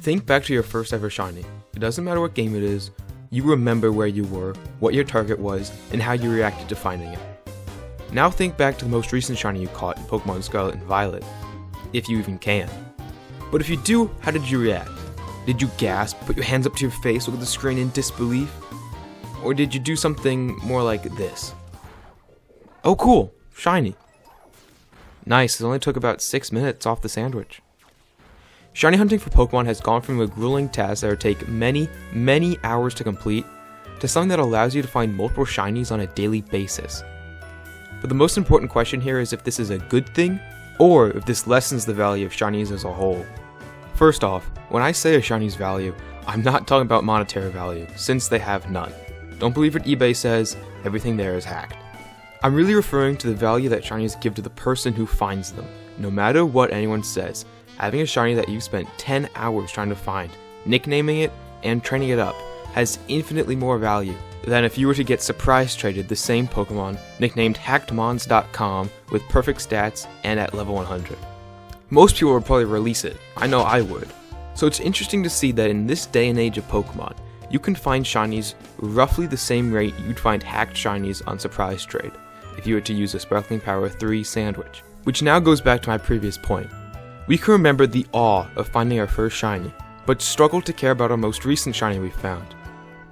Think back to your first ever shiny. It doesn't matter what game it is, you remember where you were, what your target was, and how you reacted to finding it. Now think back to the most recent shiny you caught in Pokemon Scarlet and Violet, if you even can. But if you do, how did you react? Did you gasp, put your hands up to your face, look at the screen in disbelief? Or did you do something more like this? Oh cool, shiny. Nice, it only took about 6 minutes off the sandwich. Shiny hunting for Pokemon has gone from a grueling task that would take many hours to complete, to something that allows you to find multiple shinies on a daily basis. But the most important question here is if this is a good thing, or if this lessens the value of shinies as a whole. First off, when I say a shiny's value, I'm not talking about monetary value, since they have none. Don't believe what eBay says, everything there is hacked. I'm really referring to the value that shinies give to the person who finds them. No matter what anyone says, having a shiny that you've spent 10 hours trying to find, nicknaming it, and training it up has infinitely more value than if you were to get surprise traded the same Pokemon nicknamed hackedmons.com with perfect stats and at level 100. Most people would probably release it, I know I would. So it's interesting to see that in this day and age of Pokemon, you can find shinies roughly the same rate you'd find hacked shinies on surprise trade, if you were to use a Sparkling Power 3 sandwich. Which now goes back to my previous point. We can remember the awe of finding our first shiny, but struggle to care about our most recent shiny we found.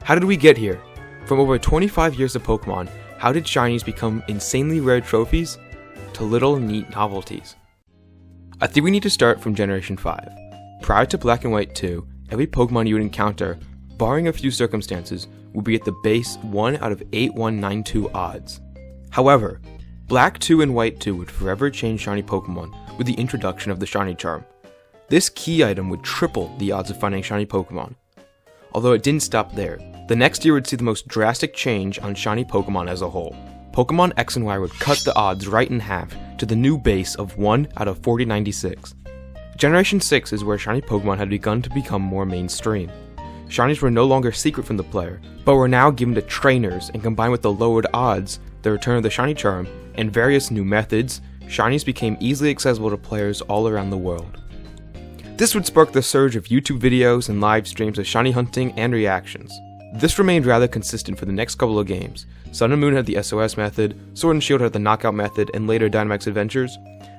How did we get here? From over 25 years of Pokemon, how did shinies become insanely rare trophies to little neat novelties? I think we need to start from Generation 5. Prior to Black and White 2, every Pokemon you would encounter, barring a few circumstances, would be at the base 1 out of 8192 odds. However, Black 2 and White 2 would forever change shiny Pokemon with the introduction of the shiny charm. This key item would triple the odds of finding shiny Pokemon. Although it didn't stop there, the next year would see the most drastic change on shiny Pokemon as a whole. Pokemon X and Y would cut the odds right in half to the new base of 1 out of 4096. Generation 6 is where shiny Pokemon had begun to become more mainstream. Shinies were no longer secret from the player, but were now given to trainers, and combined with the lowered odds, the return of the shiny charm, and various new methods, shinies became easily accessible to players all around the world. This would spark the surge of YouTube videos and live streams of shiny hunting and reactions. This remained rather consistent for the next couple of games. Sun and Moon had the SOS method, Sword and Shield had the knockout method, and later Dynamax Adventures,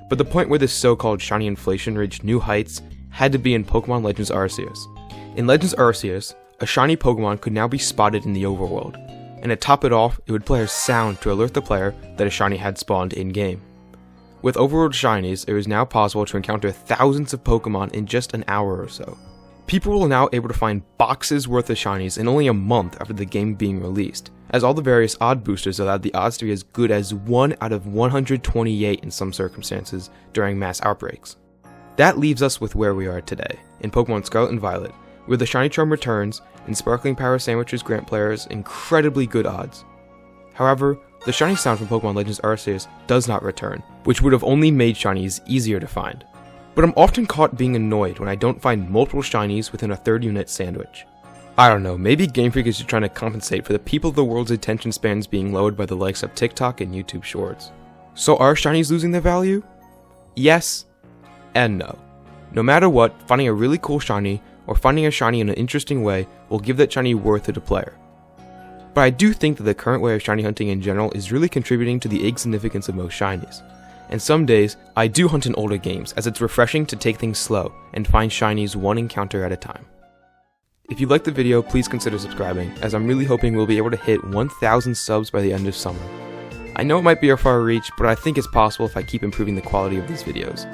but the point where this so-called shiny inflation reached new heights had to be in Pokemon Legends Arceus. In Legends Arceus, a shiny Pokemon could now be spotted in the overworld, and to top it off, it would play a sound to alert the player that a shiny had spawned in-game. With overworld shinies, it was now possible to encounter thousands of Pokemon in just an hour or so. People were now able to find boxes worth of shinies in only a month after the game being released, as all the various odd boosters allowed the odds to be as good as 1 out of 128 in some circumstances during mass outbreaks. That leaves us with where we are today, in Pokemon Scarlet and Violet, where the shiny charm returns and Sparkling Power sandwiches grant players incredibly good odds. However, the shiny sound from Pokemon Legends Arceus does not return, which would have only made shinies easier to find. But I'm often caught being annoyed when I don't find multiple shinies within a 30-minute sandwich. I don't know, maybe Game Freak is just trying to compensate for the people of the world's attention spans being lowered by the likes of TikTok and YouTube Shorts. So are shinies losing their value? Yes and no. No matter what, finding a really cool shiny, or finding a shiny in an interesting way, will give that shiny worth to the player. But I do think that the current way of shiny hunting in general is really contributing to the insignificance of most shinies. And some days, I do hunt in older games, as it's refreshing to take things slow and find shinies one encounter at a time. If you liked the video, please consider subscribing, as I'm really hoping we'll be able to hit 1,000 subs by the end of summer. I know it might be a far reach, but I think it's possible if I keep improving the quality of these videos.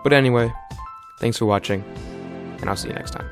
But anyway, thanks for watching, and I'll see you next time.